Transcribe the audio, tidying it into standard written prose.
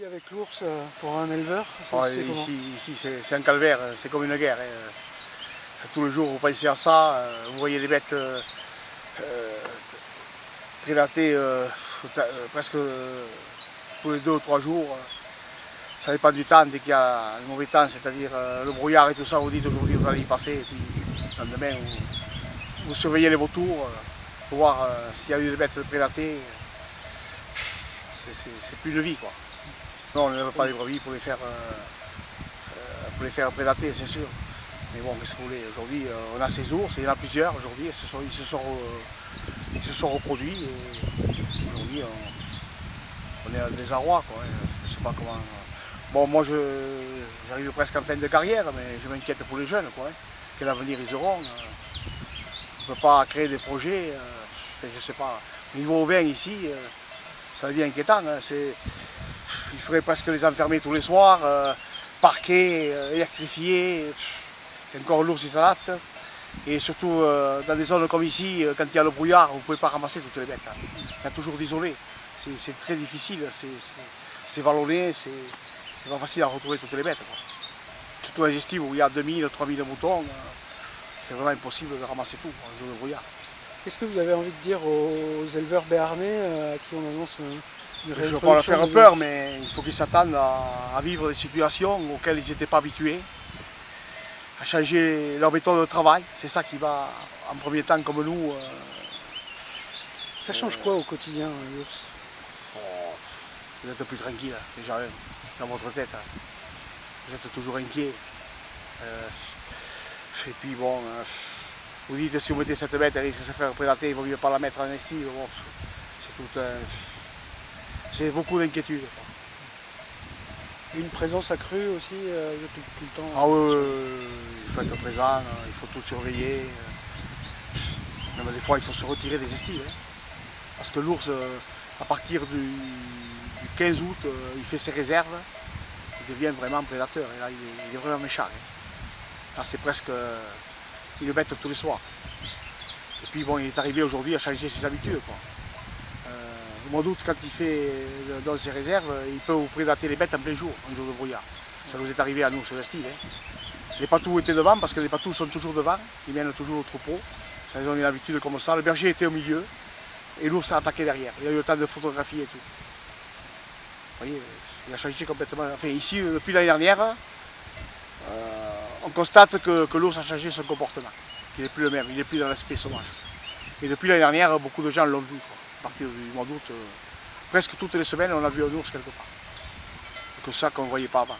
vie avec l'ours pour un éleveur, ici c'est un calvaire, c'est comme une guerre. Tous les jours vous pensez à ça, vous voyez les bêtes prédatées presque tous les 2 ou 3 jours. Ça dépend du temps, dès qu'il y a le mauvais temps, c'est-à-dire le brouillard et tout ça, vous dites aujourd'hui vous allez y passer, et puis le lendemain vous surveillez les vautours pour voir s'il y a eu des bêtes prédatées. C'est plus de vie quoi. Non, on ne lève pas les brebis pour les faire prédater, c'est sûr. Mais bon, qu'est-ce que vous voulez, aujourd'hui on a ces ours, et il y en a plusieurs aujourd'hui, ils se sont reproduits, et aujourd'hui on est à désarroi quoi. Je sais pas comment. Bon, moi j'arrive presque en fin de carrière, mais je m'inquiète pour les jeunes quoi. Quel avenir ils auront. On ne peut pas créer des projets, je sais pas. Au niveau vin ici, ça devient inquiétant. Il faudrait presque les enfermer tous les soirs, parquer, électrifier. Et encore l'ours il s'adapte. Et surtout dans des zones comme ici, quand il y a le brouillard, vous ne pouvez pas ramasser toutes les bêtes. Il y a toujours d'isolés. C'est très difficile, c'est vallonné, c'est pas facile à retrouver toutes les bêtes. Surtout les estives où il y a 2000, 3000 moutons, c'est vraiment impossible de ramasser tout en jour de brouillard. Qu'est-ce que vous avez envie de dire aux éleveurs béarnais à qui on annonce une réintroduction? Je ne veux pas leur faire peur, mais il faut qu'ils s'attendent à vivre des situations auxquelles ils n'étaient pas habitués, à changer leur méthode de travail. C'est ça qui va, en premier temps, comme nous. Ça change quoi au quotidien, l'ours? Vous êtes plus tranquille, déjà, dans votre tête. Vous êtes toujours inquiet. Et puis bon, vous dites si vous mettez cette bête, elle risque de se faire prédater, il ne vaut mieux pas la mettre en estive. Bon, c'est beaucoup d'inquiétude. Une présence accrue aussi tout le temps? Ah oui, il faut être présent, il faut tout surveiller. Même des fois, il faut se retirer des estives. Parce que l'ours, à partir du 15 août, il fait ses réserves, il devient vraiment prédateur. Et là, il est vraiment méchant. Là, c'est presque une bête tous les soirs. Et puis bon, il est arrivé aujourd'hui à changer ses habitudes. Au mois d'août, quand il fait dans ses réserves, il peut vous prédater les bêtes en plein jour, un jour de brouillard. Ça nous est arrivé à nous sur l'Estive. Les patous étaient devant, parce que les patous sont toujours devant, ils mènent toujours au troupeau. Ils ont une habitude comme ça. Le berger était au milieu, et l'ours a attaqué derrière. Il a eu le temps de photographier et tout. Vous voyez, il a changé complètement. Enfin, ici, depuis l'année dernière, on constate que l'ours a changé son comportement, qu'il n'est plus le même, il n'est plus dans l'aspect sauvage. Et depuis l'année dernière, beaucoup de gens l'ont vu. À partir du mois d'août, presque toutes les semaines, on a vu un ours quelque part. C'est que ça qu'on ne voyait pas avant.